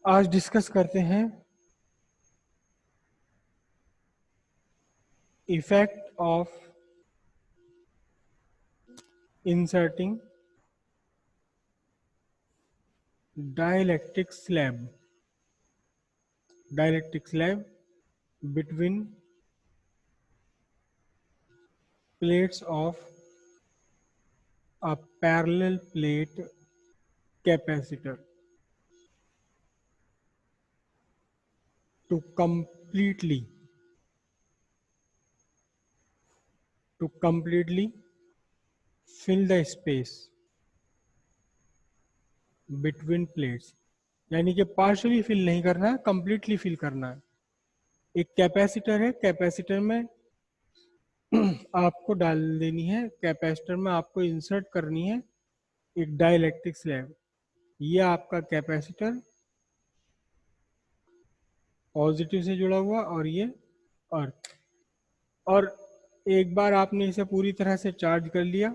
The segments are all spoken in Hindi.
आज डिस्कस करते हैं effect of inserting dielectric slab between plates of a parallel plate capacitor to completely fill the space between plates। यानी कि पार्शियली फिल नहीं करना है, कंप्लीटली फिल करना है। एक कैपेसिटर है, कैपेसिटर में आपको डाल देनी है, कैपेसिटर में आपको इंसर्ट करनी है एक डाइलेक्ट्रिक स्लैब। ये आपका कैपेसिटर पॉजिटिव से जुड़ा हुआ और ये अर्थ। और एक बार आपने इसे पूरी तरह से चार्ज कर लिया,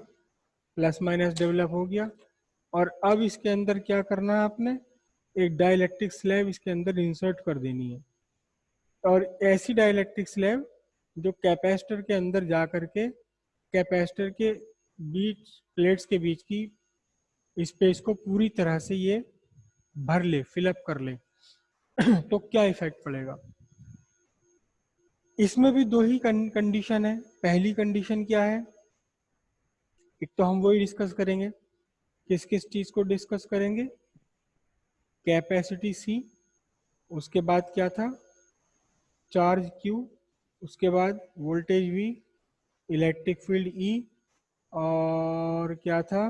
प्लस माइनस डेवलप हो गया, और अब इसके अंदर क्या करना है, आपने एक डाइलेक्ट्रिक स्लैब इसके अंदर इंसर्ट कर देनी है। और ऐसी डाइलेक्ट्रिक स्लैब जो कैपेसिटर के अंदर जा करके कैपेसिटर के बीच, प्लेट्स के बीच की स्पेस को पूरी तरह से ये भर ले, फिलअप कर ले। तो क्या इफेक्ट पड़ेगा? इसमें भी दो ही कंडीशन है। पहली कंडीशन क्या है? एक तो हम वही डिस्कस करेंगे, किस किस चीज को डिस्कस करेंगे? कैपेसिटी सी, उसके बाद क्या था, चार्ज क्यू, उसके बाद voltage V, electric field E, और क्या था,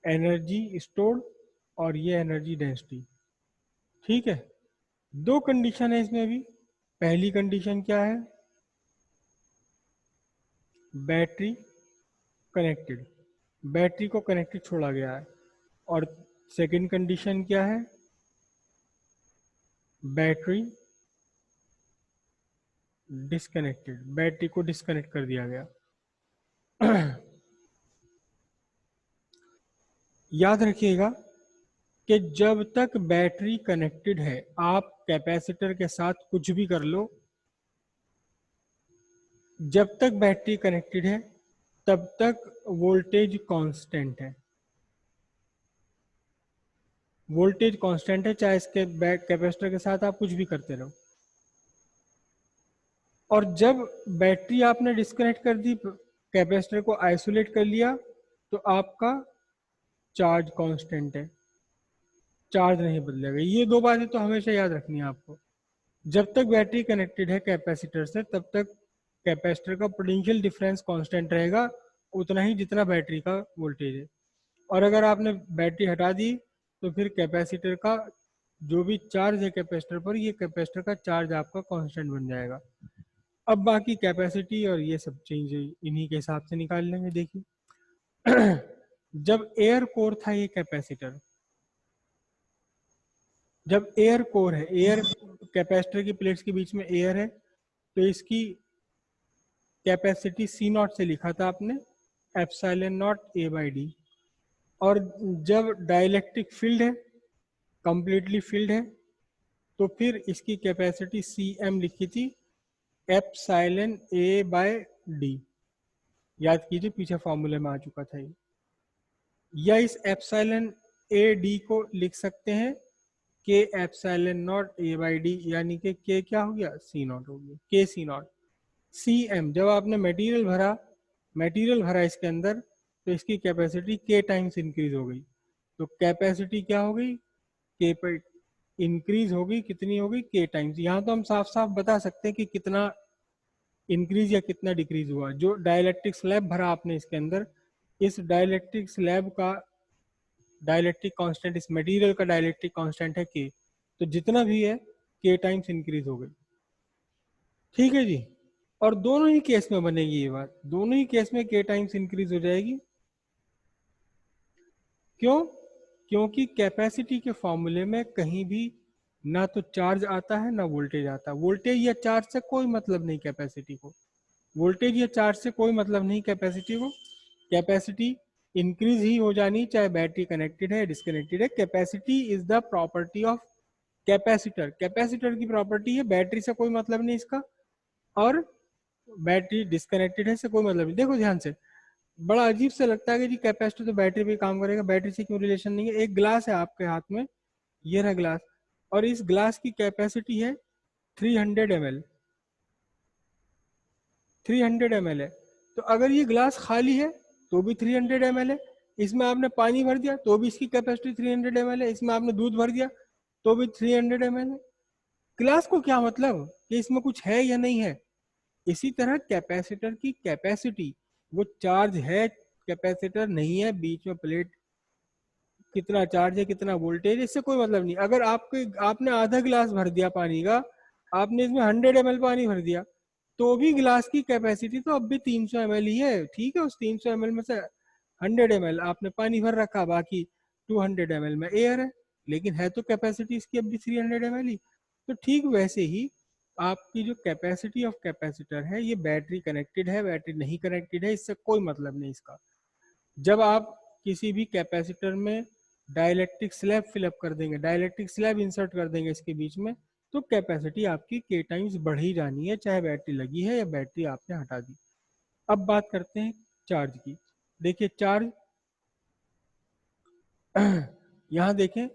एनर्जी स्टोर्ड, और ये एनर्जी डेंसिटी। ठीक है, दो कंडीशन है इसमें भी। पहली कंडीशन क्या है? बैटरी कनेक्टेड, बैटरी को कनेक्टेड छोड़ा गया है। और सेकंड कंडीशन क्या है? बैटरी डिस्कनेक्टेड, बैटरी को डिस्कनेक्ट कर दिया गया। याद रखिएगा कि जब तक बैटरी कनेक्टेड है, आप कैपेसिटर के साथ कुछ भी कर लो, जब तक बैटरी कनेक्टेड है तब तक वोल्टेज कांस्टेंट है। वोल्टेज कांस्टेंट है, चाहे इसके कैपेसिटर के साथ आप कुछ भी करते रहो। और जब बैटरी आपने डिस्कनेक्ट कर दी, कैपेसिटर को आइसोलेट कर लिया, तो आपका चार्ज कांस्टेंट है, चार्ज नहीं बदलेगा। ये दो बातें तो हमेशा याद रखनी है आपको। जब तक बैटरी कनेक्टेड है कैपेसिटर से, तब तक कैपेसिटर का पोटेंशियल डिफरेंस कांस्टेंट रहेगा, उतना ही जितना बैटरी का वोल्टेज है। और अगर आपने बैटरी हटा दी, तो फिर कैपेसिटर का जो भी चार्ज है कैपेसिटर पर, ये कैपेसिटर का चार्ज आपका कांस्टेंट बन जाएगा। अब बाकी कैपेसिटी और ये सब चेंज इन्हीं के हिसाब से निकाल लेंगे। देखिए, जब एयर कोर था ये कैपेसिटर, जब एयर कोर है, एयर कैपेसिटर की प्लेट्स के बीच में एयर है, तो इसकी कैपेसिटी सी नॉट से लिखा था आपने, epsilon naught A by D. और जब डाइलेक्ट्रिक फील्ड है, कंप्लीटली फील्ड है, तो फिर इसकी कैपेसिटी सी एम लिखी थी, एप्सिलॉन ए बाय डी। याद कीजिए, पीछे फॉर्मूले में आ चुका था ये। या इस एप्सिलॉन ए डी को लिख सकते हैं के epsilon naught A by D, यानी कि के क्या हो गया, सी नॉट हो गया, के सी नॉट। सी एम, जब आपने मटेरियल भरा इसके अंदर, तो इसकी कैपेसिटी के टाइम्स इंक्रीज हो गई। तो कैपेसिटी क्या हो गई, के पर इंक्रीज हो गई, कितनी हो गई, के टाइम्स। यहाँ तो हम साफ साफ बता सकते हैं कि कितना इंक्रीज या कितना डिक्रीज हुआ। जो डाइलेक्ट्रिक स्लैब भरा आपने इसके अंदर, इस डाइलेक्ट्रिक स्लैब का डाइलेक्ट्रिक कांस्टेंट, इस मटेरियल का डाइलेक्ट्रिक कांस्टेंट है के, तो जितना भी है के टाइम्स इंक्रीज हो गई। ठीक है जी। और दोनों ही केस में बनेगी ये बात, दोनों ही केस में के टाइम्स इंक्रीज हो जाएगी। क्यों? क्योंकि कैपेसिटी के फॉर्मूले में कहीं भी ना तो चार्ज आता है ना वोल्टेज आता है। वोल्टेज या चार्ज से कोई मतलब नहीं कैपेसिटी को, वोल्टेज या चार्ज से कोई मतलब नहीं कैपेसिटी को। कैपेसिटी इंक्रीज ही हो जानी, चाहे बैटरी कनेक्टेड है डिस्कनेक्टेड है। Capacity is the property of capacitor, capacitor की प्रॉपर्टी है बैटरी से कोई मतलब नहीं इसका, और बैटरी डिस्कनेक्टेड है से कोई मतलब नहीं। देखो ध्यान से, बड़ा अजीब सा लगता है कि जी कैपेसिटर तो बैटरी पे काम करेगा, बैटरी से क्यों रिलेशन नहीं है। एक ग्लास है आपके हाथ में, ये रहा ग्लास, और इस ग्लास की कैपेसिटी है 300 ml, 300 ml है। तो अगर ये ग्लास खाली है तो भी 300 ml है, इसमें आपने पानी भर दिया तो भी इसकी कैपेसिटी 300 ml है, इसमें आपने दूध भर दिया तो भी 300 ml है। ग्लास को क्या मतलब कि इसमें कुछ है या नहीं है। इसी तरह कैपेसिटर की कैपेसिटी, वो चार्ज है, कैपेसिटर नहीं है, बीच में प्लेट कितना चार्ज है कितना वोल्टेज, इससे कोई मतलब नहीं। अगर आपके आपने आधा गिलास भर दिया पानी का, आपने इसमें 100 ml पानी भर दिया, तो भी गिलास की कैपेसिटी तो अब भी 300 ml ही है। ठीक है, उस 300 ml में से 100 ml आपने पानी भर रखा, बाकी 200 ml में एयर है, लेकिन है तो कैपेसिटी इसकी अब भी 300 ml ही। तो ठीक वैसे ही आपकी जो कैपेसिटी ऑफ कैपेसिटर है, ये बैटरी कनेक्टेड है बैटरी नहीं कनेक्टेड है, इससे कोई मतलब नहीं इसका। जब आप किसी भी कैपेसिटर में डाइलेक्ट्रिक स्लैब फिलअप कर देंगे, डाइलेक्ट्रिक स्लैब इंसर्ट कर देंगे इसके बीच में, तो कैपेसिटी आपकी के टाइम्स बढ़ ही जानी है, चाहे बैटरी लगी है या बैटरी आपने हटा दी। अब बात करते हैं चार्ज की। देखिए चार्ज यहाँ देखें,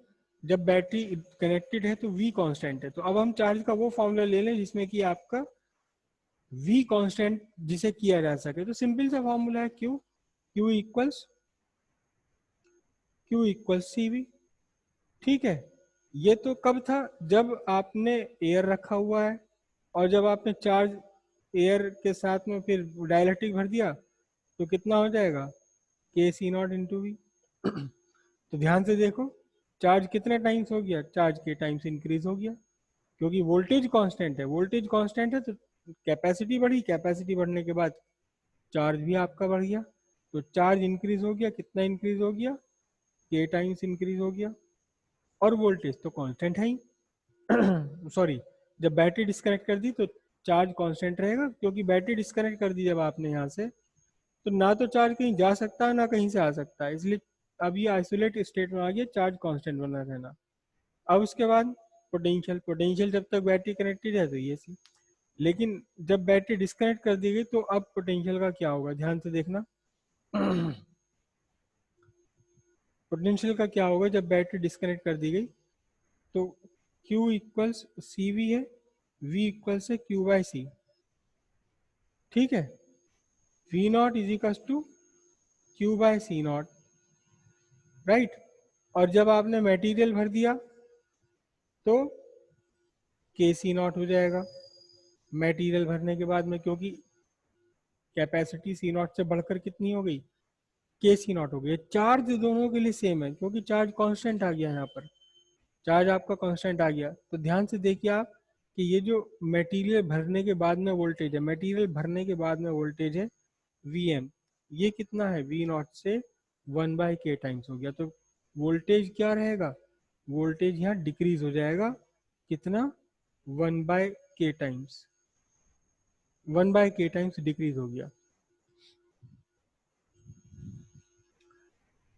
जब बैटरी कनेक्टेड है तो V कांस्टेंट है। तो अब हम चार्ज का वो फॉर्मूला ले लें जिसमें कि आपका V कांस्टेंट जिसे किया जा सके। तो सिंपल सा फॉर्मूला है Q, Q इक्वल्स CV। ठीक है, ये तो कब था, जब आपने एयर रखा हुआ है और जब आपने चार्ज एयर के साथ में फिर डाइलेक्ट्रिक भर दिया, तो कितना हो जाएगा, के सी नॉट इंटू वी। तो ध्यान से देखो, चार्ज कितने टाइम्स हो गया, चार्ज के टाइम्स इंक्रीज हो गया, क्योंकि वोल्टेज कांस्टेंट है, वोल्टेज कांस्टेंट है तो कैपेसिटी बढ़ी, कैपेसिटी बढ़ने के बाद चार्ज भी आपका बढ़ गया। तो चार्ज इंक्रीज हो गया, कितना इंक्रीज हो गया, के टाइम्स इंक्रीज हो गया, और वोल्टेज तो कांस्टेंट है ही। सॉरी, जब बैटरी डिस्कनेक्ट कर दी तो चार्ज कांस्टेंट रहेगा, क्योंकि बैटरी डिस्कनेक्ट कर दी जब आपने यहाँ से, तो ना तो चार्ज कहीं जा सकता है ना कहीं से आ सकता है, इसलिए अब ये आइसोलेट स्टेट में आ गया, चार्ज कांस्टेंट बना रहना। अब उसके बाद पोटेंशियल, पोटेंशियल जब तक बैटरी कनेक्टेड है तो ये सी, लेकिन जब बैटरी डिस्कनेक्ट कर दी गई तो अब पोटेंशियल का क्या होगा, ध्यान से देखना। पोटेंशियल का क्या होगा जब बैटरी डिस्कनेक्ट कर दी गई, तो Q इक्वल्स सी वी है, V इक्वल्स है Q बाई सी। ठीक है, V not is equals to Q by C not, right. और जब आपने मटेरियल भर दिया तो के सी नॉट हो जाएगा मटेरियल भरने के बाद में, क्योंकि कैपेसिटी सी नॉट से बढ़कर कितनी हो गई, के सी नॉट हो गई। चार्ज दोनों के लिए सेम है, क्योंकि चार्ज कांस्टेंट आ गया यहाँ पर, चार्ज आपका कांस्टेंट आ गया। तो ध्यान से देखिए आप कि ये जो मटेरियल भरने के बाद में वोल्टेज है, मटेरियल भरने के बाद में वोल्टेज है वी एम, ये कितना है, वी नॉट से 1/k टाइम्स हो गया। तो वोल्टेज क्या रहेगा, वोल्टेज यहाँ डिक्रीज हो जाएगा, कितना, 1/k times, 1/k times decrease हो गया।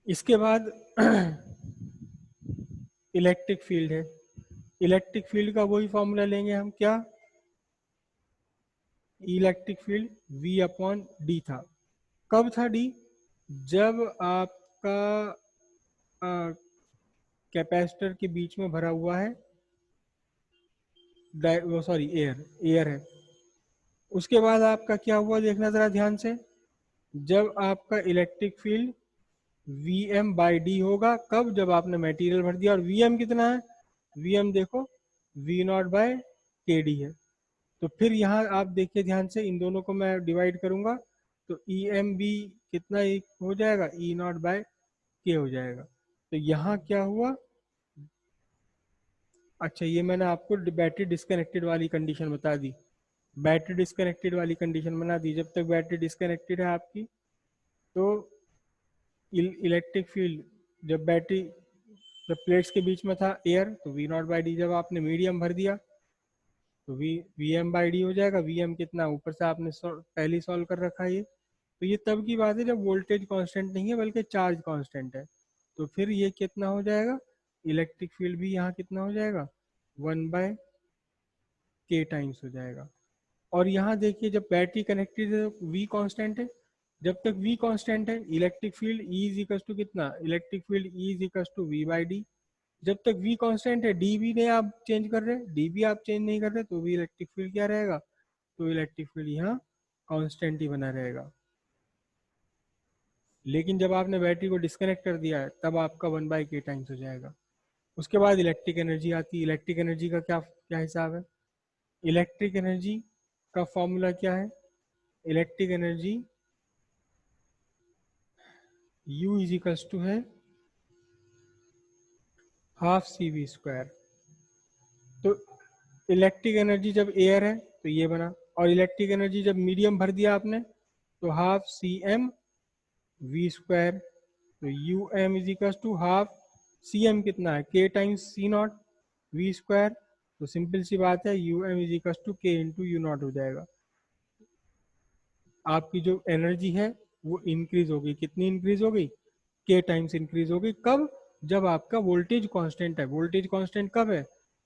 इसके बाद इलेक्ट्रिक फील्ड है, इलेक्ट्रिक फील्ड का वही फॉर्मूला लेंगे हम, क्या, electric field V upon D था। कब था डी, जब आपका कैपेसिटर के बीच में भरा हुआ है, वो सॉरी एयर, एयर है। उसके बाद आपका क्या हुआ देखना जरा ध्यान से, जब आपका electric field V M by D होगा, कब, जब आपने मटेरियल भर दिया, और वी एम कितना है, वी एम देखो वी नॉट बाय के डी है। तो फिर यहाँ आप देखिए ध्यान से, इन दोनों को मैं डिवाइड करूंगा तो ई एम बी कितना हो जाएगा, ई नॉट बाय के हो जाएगा। तो यहाँ क्या हुआ, अच्छा ये मैंने आपको बैटरी डिस्कनेक्टेड वाली कंडीशन बता दी, बैटरी डिस्कनेक्टेड वाली कंडीशन बना दी। जब तक बैटरी डिस्कनेक्टेड है आपकी, तो इलेक्ट्रिक फील्ड, जब बैटरी, जब प्लेट्स के बीच में था एयर, तो वी नॉट बाई डी, जब आपने मीडियम भर दिया तो वी एम बाई डी हो जाएगा। वी एम कितना, ऊपर से आपने पहले सॉल्व कर रखा है ये। तो ये तब की बात है जब वोल्टेज कांस्टेंट नहीं है बल्कि चार्ज कांस्टेंट है। तो फिर ये कितना हो जाएगा, इलेक्ट्रिक फील्ड भी यहाँ कितना हो जाएगा, 1/k टाइम्स हो जाएगा। और यहाँ देखिए जब बैटरी कनेक्टेड है तो v कांस्टेंट है, जब तक v कांस्टेंट है electric field E is equal to कितना, electric field E is equal to v/d। जब तक v कांस्टेंट है d भी नहीं आप चेंज कर रहे, d भी आप चेंज नहीं कर रहे, तो भी इलेक्ट्रिक फील्ड क्या रहेगा, तो इलेक्ट्रिक फील्ड यहाँ कांस्टेंट ही बना रहेगा। लेकिन जब आपने बैटरी को डिस्कनेक्ट कर दिया है तब आपका 1/k टाइम्स हो जाएगा। उसके बाद इलेक्ट्रिक एनर्जी आती है। इलेक्ट्रिक एनर्जी का क्या क्या हिसाब है, इलेक्ट्रिक एनर्जी का फॉर्मूला क्या है, electric energy U is equals to है हाफ CV²। तो इलेक्ट्रिक एनर्जी जब एयर है तो ये बना, और इलेक्ट्रिक एनर्जी जब मीडियम भर दिया आपने तो हाफ CmV²। तो UM is equals to half CM कितना है, K टाइम्स C0 V²। तो सिंपल सी बात है UM is equals to K into U0 हो जाएगा। आपकी जो एनर्जी है वो इंक्रीज हो गई, कितनी इंक्रीज हो गई, K टाइम्स इंक्रीज हो गई। कब, जब आपका वोल्टेज कांस्टेंट है। वोल्टेज कांस्टेंट कब है,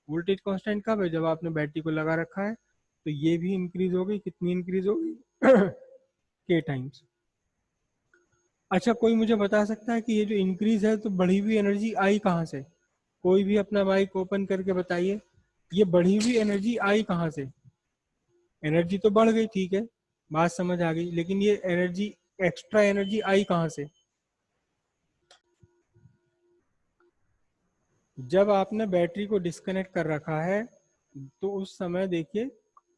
वोल्टेज कांस्टेंट कब है, जब आपने बैटरी को लगा रखा है। तो ये भी इंक्रीज हो गई, कितनी इंक्रीज हो गई K टाइम्स। अच्छा कोई मुझे बता सकता है कि ये जो इंक्रीज है तो बढ़ी हुई एनर्जी आई कहाँ से, कोई भी अपना माइक ओपन करके बताइए, ये बढ़ी हुई एनर्जी आई कहाँ से। एनर्जी तो बढ़ गई, ठीक है, बात समझ आ गई, लेकिन ये एनर्जी, एक्स्ट्रा एनर्जी आई कहाँ से। जब आपने बैटरी को डिस्कनेक्ट कर रखा है तो उस समय देखिए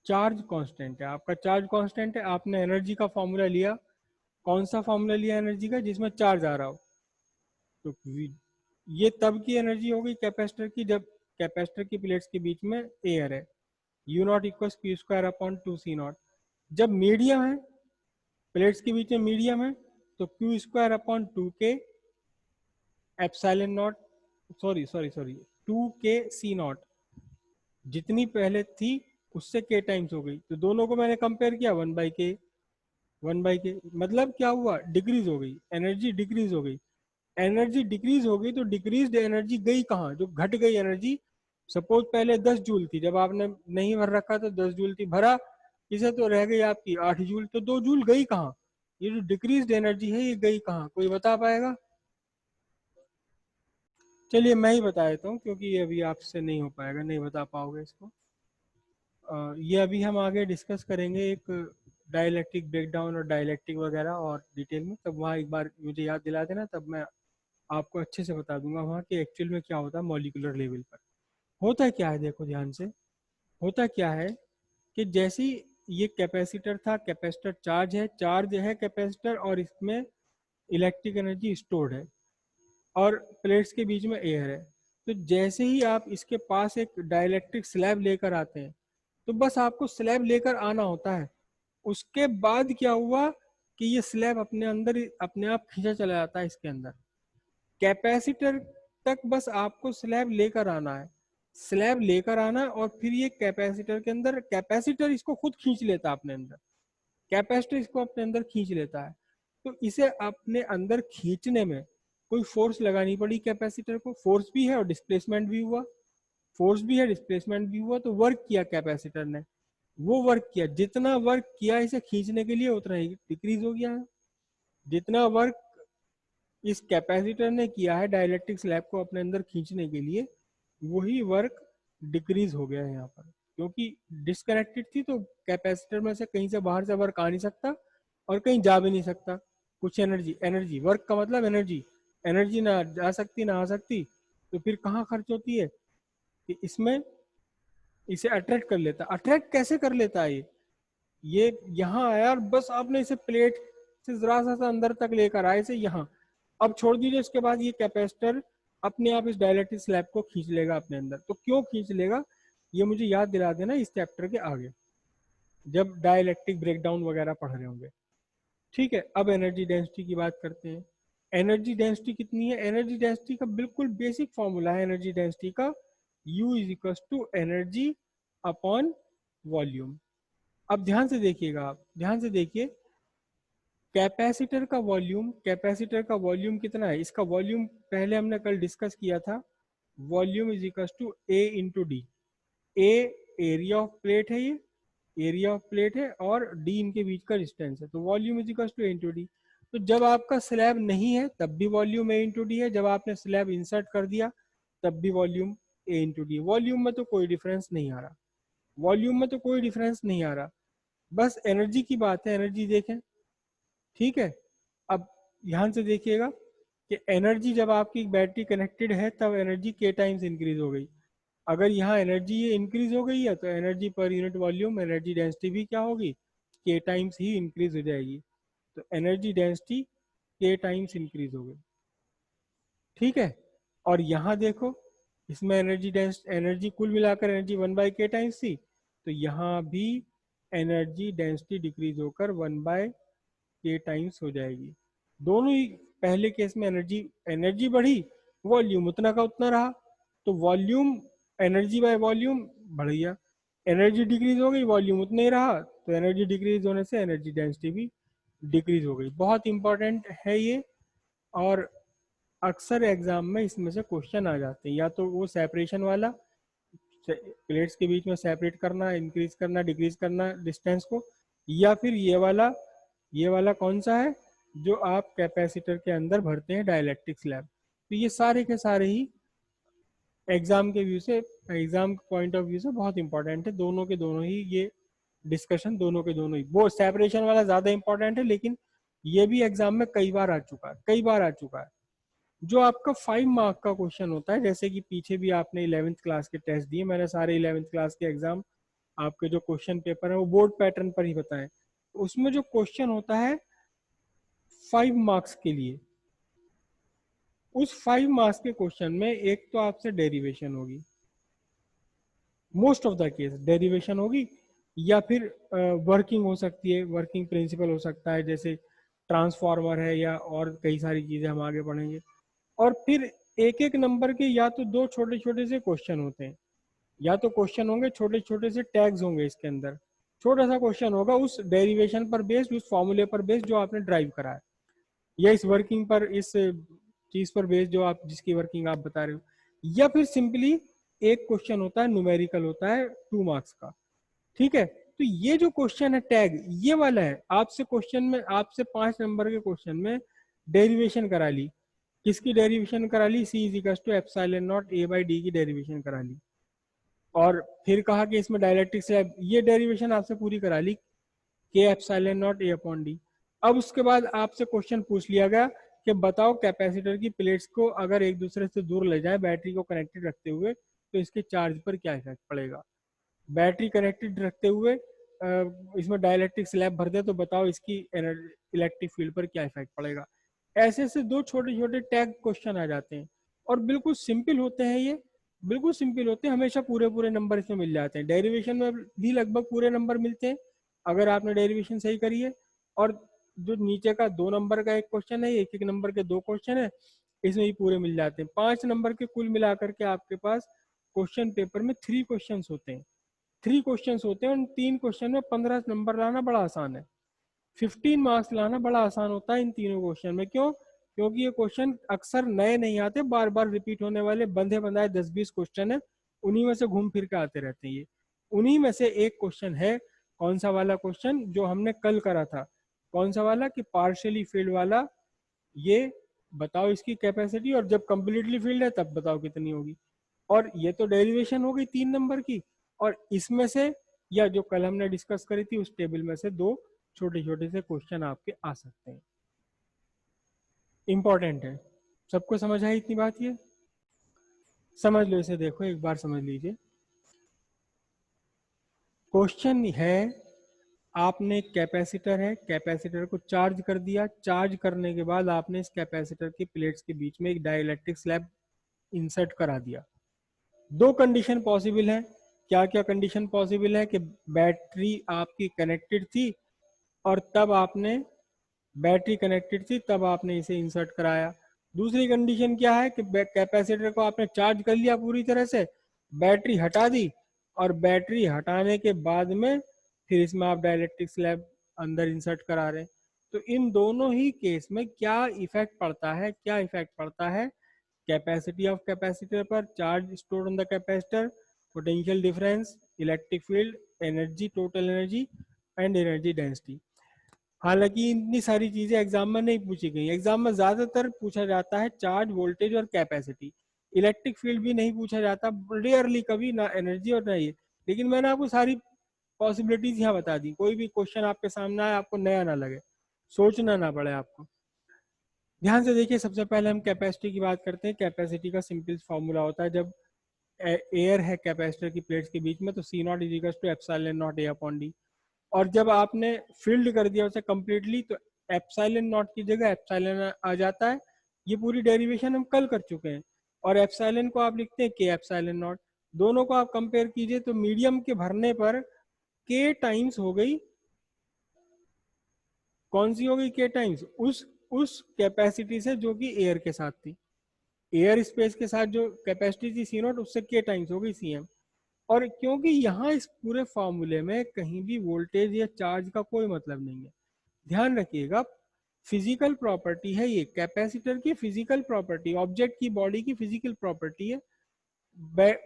चार्ज कांस्टेंट है, आपका चार्ज कांस्टेंट है, आपने एनर्जी का फॉर्मूला लिया, कौन सा फॉर्मूला लिया एनर्जी का, जिसमें चार्ज आ रहा हो। तो ये तब की एनर्जी हो गई कैपेसिटर की जब कैपेसिटर की प्लेट्स के बीच में एयर है, U0 इक्वल्स Q²/2C0। जब मीडियम है, प्लेट्स के बीच में मीडियम है, तो Q²/2K epsilon not, sorry 2K C0, जितनी पहले थी उससे K टाइम्स हो गई। तो दोनों को मैंने कंपेयर किया 1/K, 1/K मतलब क्या हुआ, डिक्रीज हो गई एनर्जी, डिक्रीज हो गई एनर्जी, डिक्रीज हो गई। तो डिक्रीज एनर्जी गई कहाँ, जो घट गई एनर्जी, सपोज पहले 10 जूल थी, जब आपने नहीं भर रखा तो 10 जूल थी, भरा इसे तो रह गई आपकी 8 जूल, तो 2 जूल गई कहाँ, ये जो डिक्रीज एनर्जी है ये गई कहाँ, कोई बता पाएगा। चलिए मैं ही बता देता हूँ, क्योंकि ये अभी आपसे नहीं हो पाएगा, नहीं बता पाओगे इसको। ये अभी हम आगे डिस्कस करेंगे एक डाइलेक्ट्रिक ब्रेकडाउन और डाइलेक्ट्रिक वगैरह और डिटेल में, तब वहाँ एक बार मुझे याद दिला देना, तब मैं आपको अच्छे से बता दूंगा वहाँ कि एक्चुअल में क्या होता है मॉलिक्यूलर लेवल पर। होता क्या है, देखो ध्यान से, होता क्या है कि जैसे ही ये कैपेसिटर था, कैपेसिटर चार्ज है कैपेसिटर, और इसमें इलेक्ट्रिक एनर्जी स्टोर्ड है, और प्लेट्स के बीच में एयर है। तो जैसे ही आप इसके पास एक डाइलेक्ट्रिक स्लैब लेकर आते हैं, तो बस आपको स्लैब लेकर आना होता है, उसके बाद क्या हुआ कि ये स्लैब अपने अंदर अपने आप खींचा चला जाता है इसके अंदर। कैपेसिटर तक बस आपको स्लैब लेकर आना है, स्लैब लेकर आना है, और फिर ये कैपेसिटर के अंदर, कैपेसिटर इसको खुद खींच लेता है अपने अंदर, कैपेसिटर इसको अपने अंदर खींच लेता है। तो इसे अपने अंदर खींचने में कोई फोर्स लगानी पड़ी कैपेसिटर को, फोर्स भी है और डिस्प्लेसमेंट भी हुआ, फोर्स भी है डिस्प्लेसमेंट भी हुआ, तो वर्क किया कैपेसिटर ने, वो वर्क किया, जितना वर्क किया इसे खींचने के लिए उतना ही डिक्रीज हो गया है। जितना वर्क इस कैपेसिटर ने किया है डाइलेक्ट्रिक स्लैब को अपने अंदर खींचने के लिए, वही वर्क डिक्रीज हो गया है यहाँ पर, क्योंकि डिस्कनेक्टेड थी तो कैपेसिटर में से कहीं से बाहर से वर्क आ नहीं सकता और कहीं जा भी नहीं सकता। कुछ एनर्जी, एनर्जी वर्क का मतलब एनर्जी, एनर्जी ना जा सकती ना आ सकती, तो फिर कहाँ खर्च होती है कि इसमें, इसे अट्रैक्ट कर लेता। अट्रैक्ट कैसे कर लेता है ये यहाँ आया और बस आपने इसे प्लेट से जरा सा अंदर तक लेकर आए, इसे यहाँ अब छोड़ दीजिए, इसके बाद ये कैपेसिटर अपने आप इस डाइलेक्ट्रिक स्लैब को खींच लेगा अपने अंदर। तो क्यों खींच लेगा ये मुझे याद दिला देना इस चैप्टर के आगे, जब डाइलेक्ट्रिक ब्रेकडाउन वगैरह पढ़ रहे होंगे। ठीक है, अब एनर्जी डेंसिटी की बात करते हैं। एनर्जी डेंसिटी कितनी है, एनर्जी डेंसिटी का बिल्कुल बेसिक फॉर्मूला है एनर्जी डेंसिटी का, U is equal to energy upon volume. अब ध्यान से देखिएगा, आप ध्यान से देखिए, कैपेसिटर का वॉल्यूम, कैपेसिटर का वॉल्यूम कितना है, इसका वॉल्यूम पहले हमने कल डिस्कस किया था, volume is equal to A into D. A area of plate है, ये एरिया ऑफ प्लेट है, और डी इनके बीच का डिस्टेंस है, तो volume is equal to A into D. तो जब आपका स्लैब नहीं है तब भी वॉल्यूम ए इंटू डी है, जब आपने स्लैब इंसर्ट कर दिया तब भी वॉल्यूम ए इंटू डी। वॉल्यूम में तो कोई डिफरेंस नहीं आ रहा, वॉल्यूम में तो कोई डिफरेंस नहीं आ रहा, बस एनर्जी की बात है, एनर्जी देखें, ठीक है। अब ध्यान से देखिएगा कि एनर्जी जब आपकी बैटरी कनेक्टेड है तब एनर्जी के टाइम्स इंक्रीज हो गई। अगर यहाँ एनर्जी ये इंक्रीज हो गई है तो energy per unit volume, energy density भी क्या होगी, के टाइम्स ही इंक्रीज हो जाएगी। तो एनर्जी डेंसिटी के टाइम्स इंक्रीज हो गई, ठीक है। और यहाँ देखो, इसमें एनर्जी कुल मिलाकर एनर्जी 1/k टाइम्स थी, तो यहाँ भी एनर्जी डेंसिटी डिक्रीज होकर 1/k टाइम्स हो जाएगी। दोनों ही, पहले केस में एनर्जी बढ़ी, वॉल्यूम उतना का उतना रहा, तो वॉल्यूम एनर्जी बाय वॉल्यूम बढ़ गया, एनर्जी डिक्रीज हो गई, वॉल्यूम उतना ही रहा, तो एनर्जी डिक्रीज होने से एनर्जी डेंसिटी भी डिक्रीज हो गई। बहुत इंपॉर्टेंट है ये, और अक्सर एग्जाम में इसमें से क्वेश्चन आ जाते हैं, या तो वो सेपरेशन वाला, प्लेट्स के बीच में सेपरेट करना, इंक्रीज करना, डिक्रीज करना डिस्टेंस को, या फिर ये वाला कौन सा है जो आप कैपेसिटर के अंदर भरते हैं, डाइलेक्ट्रिक स्लैब। तो ये सारे के सारे ही एग्जाम के व्यू से, एग्जाम पॉइंट ऑफ व्यू से बहुत इंपॉर्टेंट है, दोनों के दोनों ही ये डिस्कशन, दोनों के दोनों ही। वो सेपरेशन वाला ज्यादा इंपॉर्टेंट है, लेकिन ये भी एग्जाम में कई बार आ चुका है, कई बार आ चुका है। जो आपका 5 मार्क का क्वेश्चन होता है, जैसे कि पीछे भी आपने 11th क्लास के टेस्ट दिए, मैंने सारे 11th क्लास के एग्जाम, आपके जो क्वेश्चन पेपर है वो बोर्ड पैटर्न पर ही बताएं। उसमें जो क्वेश्चन होता है 5 मार्क्स के लिए, उस 5 मार्क्स के क्वेश्चन में एक तो आपसे डेरिवेशन होगी, most of the case derivation होगी, या फिर वर्किंग हो सकती है, वर्किंग प्रिंसिपल हो सकता है, जैसे ट्रांसफार्मर है, या और कई सारी चीजें हम आगे पढ़ेंगे। और फिर एक एक नंबर के या तो 2 छोटे छोटे से क्वेश्चन होते हैं, या तो क्वेश्चन होंगे छोटे छोटे से टैग्स होंगे इसके अंदर, छोटा सा क्वेश्चन होगा उस डेरिवेशन पर बेस्ड, उस फॉर्मूले पर बेस्ड जो आपने ड्राइव करा है, या इस वर्किंग पर, इस चीज पर बेस्ड जो आप, जिसकी वर्किंग आप बता रहे हो, या फिर सिंपली एक क्वेश्चन होता है न्यूमेरिकल होता है 2 मार्क्स का, ठीक है। तो ये जो क्वेश्चन है टैग, ये वाला है, आपसे क्वेश्चन में, आपसे 5 नंबर के क्वेश्चन में डेरिवेशन करा ली, किसकी डेरिवेशन करा ली, C is equal to epsilon naught A by D की डेरिवेशन करा ली, और फिर कहा कि इसमें डायलेक्ट्रिक से ये डेरिवेशन आपसे पूरी करा ली, के epsilon naught A upon D. अब उसके बाद आपसे क्वेश्चन पूछ लिया गया कि बताओ कैपेसिटर की प्लेट्स को अगर एक दूसरे से दूर ले जाए बैटरी को कनेक्टेड रखते हुए तो इसके चार्ज पर क्या इफेक्ट पड़ेगा। बैटरी कनेक्टेड रखते हुए इसमें डाइलेक्ट्रिक स्लैब भर दे तो बताओ इसकी इलेक्ट्रिक फील्ड पर क्या इफेक्ट पड़ेगा। ऐसे ऐसे 2 छोटे छोटे टैग क्वेश्चन आ जाते हैं, और बिल्कुल सिंपल होते हैं ये, बिल्कुल सिंपल होते हैं, हमेशा पूरे पूरे नंबर इसमें मिल जाते हैं, डेरिवेशन में भी लगभग पूरे नंबर मिलते हैं अगर आपने डेरिवेशन सही करी है। और जो नीचे का 2 नंबर का एक क्वेश्चन है, एक एक नंबर के 2 क्वेश्चन है, इसमें भी पूरे मिल जाते हैं। 5 नंबर के कुल मिलाकर के आपके पास क्वेश्चन पेपर में 3 क्वेश्चन होते हैं, 3 क्वेश्चन होते हैं, उन 3 क्वेश्चन में 15 नंबर लाना बड़ा आसान है, 15 मार्क्स लाना बड़ा आसान होता है इन तीनों क्वेश्चन में। क्यों? क्योंकि ये क्वेश्चन अक्सर नए नहीं आते, बार बार रिपीट होने वाले बंधे बंधाए 10-20 क्वेश्चन है, उन्हीं में से घूम फिर के आते रहते हैं ये। उन्हीं में से एक क्वेश्चन है, कौन सा वाला क्वेश्चन जो हमने कल करा था, कौन सा वाला कि पार्शियली फील्ड वाला, ये बताओ इसकी कैपेसिटी, और जब कंप्लीटली फील्ड है तब बताओ कितनी होगी। और ये तो डेरिवेशन हो गई 3 नंबर की, और इसमें से या जो कल हमने डिस्कस करी थी उस टेबल में से 2 छोटे छोटे से क्वेश्चन आपके आ सकते हैं, इंपॉर्टेंट है। सबको समझ आई इतनी बात? ये समझ लो, इसे देखो एक बार समझ लीजिए। क्वेश्चन है, आपने कैपेसिटर है, कैपेसिटर को चार्ज कर दिया, चार्ज करने के बाद आपने इस कैपेसिटर की प्लेट्स के बीच में एक डाइलेक्ट्रिक स्लैब इंसर्ट करा दिया। 2 कंडीशन पॉसिबल है। क्या क्या कंडीशन पॉसिबल है कि बैटरी आपकी कनेक्टेड थी और तब आपने, बैटरी कनेक्टेड थी तब आपने इसे इंसर्ट कराया। दूसरी कंडीशन क्या है कि कैपेसिटर को आपने चार्ज कर लिया पूरी तरह से, बैटरी हटा दी, और बैटरी हटाने के बाद में फिर इसमें आप डाइलेक्ट्रिक स्लैब अंदर इंसर्ट करा रहे हैं। तो इन दोनों ही केस में क्या इफेक्ट पड़ता है, क्या इफेक्ट पड़ता है कैपेसिटी ऑफ कैपेसिटर पर, charge stored on the capacitor, potential difference, electric field, energy, total energy and energy density. हालांकि इतनी सारी चीजें एग्जाम में नहीं पूछी गई। एग्जाम में ज्यादातर पूछा जाता है चार्ज, वोल्टेज और कैपेसिटी। इलेक्ट्रिक फील्ड भी नहीं पूछा जाता, रेयरली कभी, ना एनर्जी और ना ये। लेकिन मैंने आपको सारी पॉसिबिलिटीज यहाँ बता दी। कोई भी क्वेश्चन आपके सामने आए आपको नया ना लगे, सोचना ना पड़े आपको। ध्यान से देखिए, सबसे पहले हम कैपेसिटी की बात करते हैं। कैपेसिटी का सिंपल फॉर्मूला होता है, जब एयर है कैपेसिटर की प्लेट्स के बीच में तो C naught is two epsilon naught A upon D. और जब आपने फील्ड कर दिया उसे कंप्लीटली तो एप्सिलॉन नॉट की जगह एप्सिलॉन आ जाता है। ये पूरी डेरिवेशन हम कल कर चुके हैं। और एप्सिलॉन को आप लिखते हैं के एप्सिलॉन नॉट। दोनों को आप कंपेयर कीजिए तो मीडियम के भरने पर के टाइम्स हो गई, कौन सी हो गई, के टाइम्स उस कैपेसिटी से जो कि एयर के साथ थी। एयर स्पेस के साथ जो कैपेसिटी थी सी नॉट, उससे के टाइम्स हो गई सी एम। और क्योंकि यहाँ इस पूरे फॉर्मूले में कहीं भी वोल्टेज या चार्ज का कोई मतलब नहीं है, ध्यान रखिएगा। फिजिकल प्रॉपर्टी है ये, कैपेसिटर की फिजिकल प्रॉपर्टी, ऑब्जेक्ट की बॉडी की फिजिकल प्रॉपर्टी है।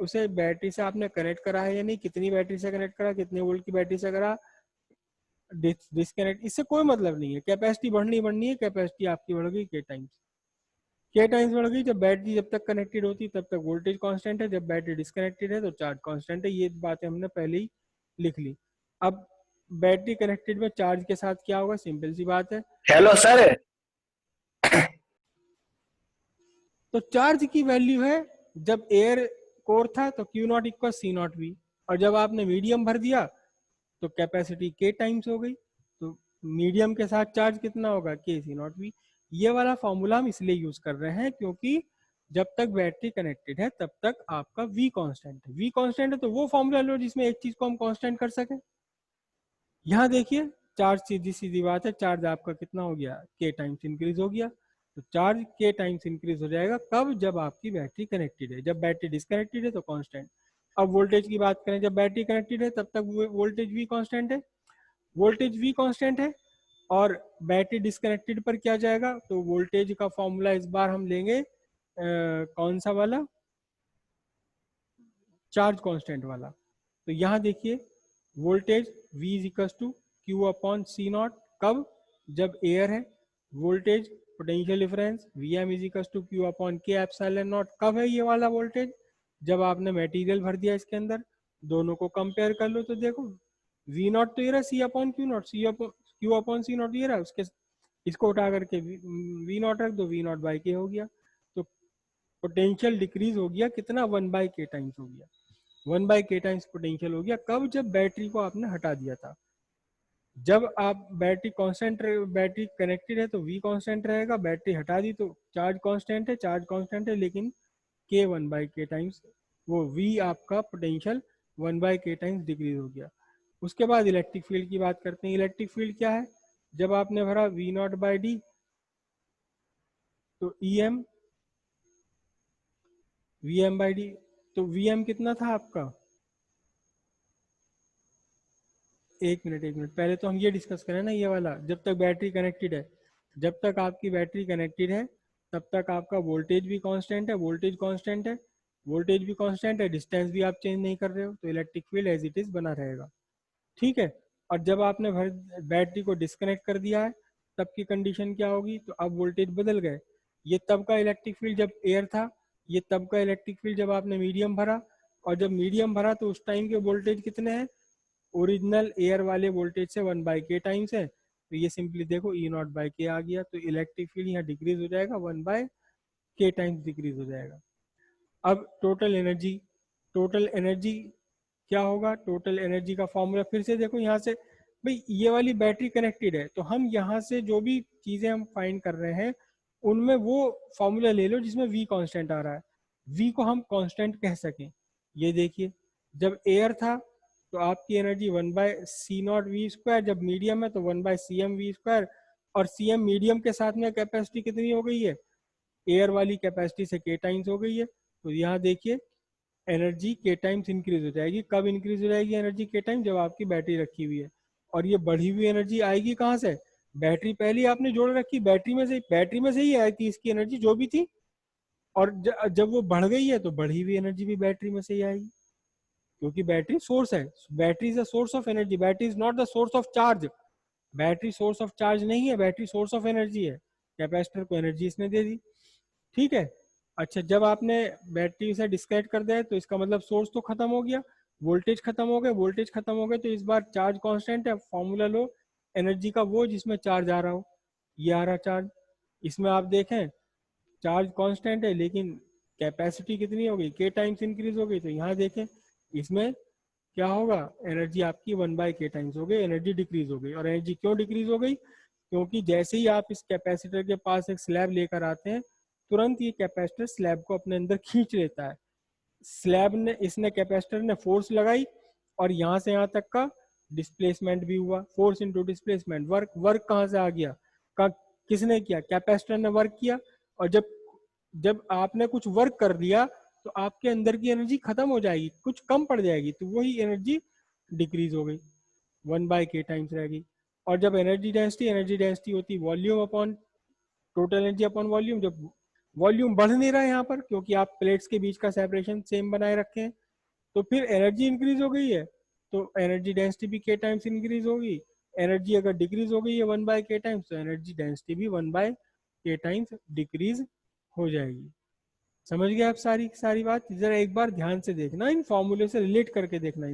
उसे बैटरी से आपने कनेक्ट करा है या नहीं, कितनी बैटरी से कनेक्ट करा, कितने वोल्ट की बैटरी से करा, डिस्कनेक्ट, इससे कोई मतलब नहीं है। कैपेसिटी बढ़नी है, कैपेसिटी आपकी बढ़ गई के टाइम्स। के टाइम्स बढ़ गई, जब बैटरी जब तक कनेक्टेड होती है तब तक वोल्टेज कांस्टेंट है, जब बैटरी डिस्कनेक्टेड है तो चार्ज कांस्टेंट है। ये बातें हमने पहले ही लिख ली। अब बैटरी कनेक्टेड में चार्ज के साथ क्या होगा, सिंपल सी बात है। Hello sir. तो चार्ज की वैल्यू है, जब एयर कोर था तो Q not equal C not V, और जब आपने मीडियम भर दिया तो कैपेसिटी के टाइम्स हो गई। तो मीडियम के साथ चार्ज कितना होगा, के सी नॉट वी। ये वाला फॉर्मूला हम इसलिए यूज कर रहे हैं क्योंकि जब तक बैटरी कनेक्टेड है तब तक आपका वी कांस्टेंट है। वी कांस्टेंट है तो वो फॉर्मूला लो जिसमें एक चीज को हम कांस्टेंट कर सकें। यहाँ देखिए, चार्ज सीधी सीधी बात है, चार्ज आपका कितना हो गया, के टाइम्स इंक्रीज हो गया। तो चार्ज के टाइम्स इंक्रीज हो जाएगा कब, जब आपकी बैटरी कनेक्टेड है। जब बैटरी डिस्कनेक्टेड है तो कांस्टेंट। अब वोल्टेज की बात करें, जब बैटरी कनेक्टेड है तब तक वोल्टेज वी कांस्टेंट है, वोल्टेज वी कांस्टेंट है। और बैटरी डिस्कनेक्टेड पर क्या जाएगा, तो वोल्टेज का फॉर्मूला इस बार हम लेंगे कौन सा वाला, चार्ज कांस्टेंट वाला। तो यहाँ देखिए, voltage V is equal to Q upon C not, कब, जब एयर है। Voltage potential difference Vm is equal to Q upon K epsilon not, कब है ये वाला वोल्टेज, जब आपने मटेरियल भर दिया इसके अंदर। दोनों को कंपेयर कर लो तो देखो, V नॉट तो ये रहा C upon Q naught, Q upon C naught ये रहा, उसके इसको उठा करके वी नॉट रख दो, वी नॉट बाई के हो गया। तो पोटेंशियल डिक्रीज हो गया कितना, 1/k टाइम्स हो गया। 1/k टाइम्स पोटेंशियल हो गया कब, जब बैटरी को आपने हटा दिया था। जब आप बैटरी कांस्टेंट, बैटरी कनेक्टेड है तो वी कांस्टेंट रहेगा, बैटरी हटा दी तो चार्ज कांस्टेंट है, चार्ज कांस्टेंट है लेकिन के 1/k टाइम्स, वो वी आपका पोटेंशियल 1/k टाइम्स डिक्रीज हो गया। उसके बाद इलेक्ट्रिक फील्ड की बात करते हैं। इलेक्ट्रिक फील्ड क्या है, जब आपने भरा वी नॉट बाई डी तो E M, V M by D, तो वी एम कितना था आपका, एक मिनट पहले तो हम ये डिस्कस करें ना, ये वाला, जब तक बैटरी कनेक्टेड है, जब तक आपकी बैटरी कनेक्टेड है तब तक आपका वोल्टेज भी कांस्टेंट है, वोल्टेज कांस्टेंट है, वोल्टेज भी कांस्टेंट है, डिस्टेंस भी आप चेंज नहीं कर रहे हो, तो electric field as it is बना रहेगा। ठीक है। और जब आपने बैटरी को डिस्कनेक्ट कर दिया है तब की कंडीशन क्या होगी, तो अब वोल्टेज बदल गए। ये तब का इलेक्ट्रिक फील्ड जब एयर था, ये तब का इलेक्ट्रिक फील्ड जब आपने मीडियम भरा। और जब मीडियम भरा तो उस टाइम के वोल्टेज कितने हैं, ओरिजिनल एयर वाले वोल्टेज से 1/k टाइम्स है, तो ये सिंपली देखो ई नॉट बाई के आ गया। तो इलेक्ट्रिक फील्ड यहाँ डिक्रीज हो जाएगा, 1/k टाइम्स डिक्रीज हो जाएगा। अब टोटल एनर्जी, टोटल एनर्जी क्या होगा, टोटल एनर्जी का फॉर्मूला फिर से देखो यहाँ से, भाई ये वाली बैटरी कनेक्टेड है तो हम यहाँ से जो भी चीजें हम फाइंड कर रहे हैं उनमें वो फॉर्मूला ले लो जिसमें वी कांस्टेंट आ रहा है, वी को हम कांस्टेंट कह सकें। ये देखिए, जब एयर था तो आपकी एनर्जी 1/c0 v², जब मीडियम है तो 1/cm v², और cm मीडियम के साथ में कैपेसिटी कितनी हो गई है, एयर वाली कैपेसिटी से k टाइम्स हो गई है। तो यहाँ देखिए, एनर्जी के टाइम्स इंक्रीज हो जाएगी। कब इंक्रीज हो जाएगी एनर्जी के टाइम, जब आपकी बैटरी रखी हुई है। और ये बढ़ी हुई एनर्जी आएगी कहाँ से, बैटरी पहले आपने जोड़ रखी, बैटरी में से ही आई थी इसकी एनर्जी जो भी थी। और जब वो बढ़ गई है तो बढ़ी हुई एनर्जी भी बैटरी में से ही आएगी। क्योंकि बैटरी सोर्स है, battery is a source of energy, battery is not the source of charge, battery source of charge नहीं है, बैटरी सोर्स ऑफ एनर्जी है, कैपेसिटर को एनर्जी इसने दे दी, ठीक है। अच्छा, जब आपने बैटरी से डिस्कनेक्ट कर दिया तो इसका मतलब सोर्स तो खत्म हो गया, वोल्टेज खत्म हो गया, वोल्टेज खत्म हो गया तो इस बार चार्ज कांस्टेंट है, फॉर्मूला लो एनर्जी का वो जिसमें चार्ज आ रहा हो, ये आ रहा चार्ज। इसमें आप देखें चार्ज कांस्टेंट है लेकिन कैपेसिटी कितनी हो गई, के टाइम्स इंक्रीज हो गई, तो यहाँ देखें इसमें क्या होगा, एनर्जी आपकी 1/k टाइम्स हो गई, एनर्जी डिक्रीज हो गई। और एनर्जी क्यों डिक्रीज हो गई, क्योंकि जैसे ही आप इस कैपेसिटर के पास एक स्लैब लेकर आते हैं तुरंत ये कैपेसिटर स्लैब को अपने अंदर खींच लेता है, स्लैब ने इसने कैपेसिटर ने फोर्स लगाई और यहाँ से यहाँ तक का डिस्प्लेसमेंट भी हुआ, force into displacement, work, work कहाँ से आ गया, किसने किया, कैपेसिटर ने वर्क किया। और जब जब आपने कुछ वर्क कर दिया तो आपके अंदर की एनर्जी खत्म हो जाएगी, कुछ कम पड़ जाएगी, तो वही एनर्जी डिक्रीज हो गई, 1/k टाइम्स रहेगी। और जब एनर्जी डेंसिटी होती है volume upon total energy upon volume, जब वॉल्यूम बढ़ नहीं रहा है यहाँ पर क्योंकि आप प्लेट्स के बीच का सेपरेशन सेम बनाए रखे हैं, तो फिर एनर्जी इंक्रीज हो गई है, तो एनर्जी डेंसिटी भी k टाइम्स इंक्रीज होगी। एनर्जी अगर डिक्रीज हो गई है 1/k टाइम्स तो एनर्जी डेंसिटी भी 1/k टाइम्स डिक्रीज हो जाएगी। समझ गए आप सारी सारी बात, जरा एक बार ध्यान से देखना, इन फॉर्मूले से रिलेट करके देखना,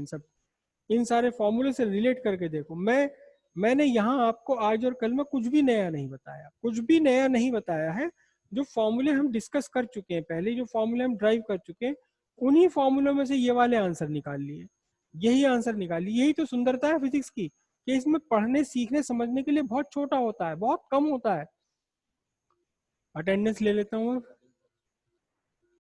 इन सारे फॉर्मूले से रिलेट करके देखो। मैंने यहाँ आपको आज और कल में कुछ भी नया नहीं बताया, कुछ भी नया नहीं बताया है। जो फॉर्मूले हम डिस्कस कर चुके हैं पहले, जो फॉर्मूले हम ड्राइव कर चुके हैं, उन्हीं फॉर्मूलों में से ये वाले आंसर निकाल लिए, यही आंसर निकालिए। यही तो सुंदरता है फिजिक्स की कि इसमें पढ़ने सीखने समझने के लिए बहुत छोटा होता है, बहुत कम होता है। अटेंडेंस ले लेता हूँ अब।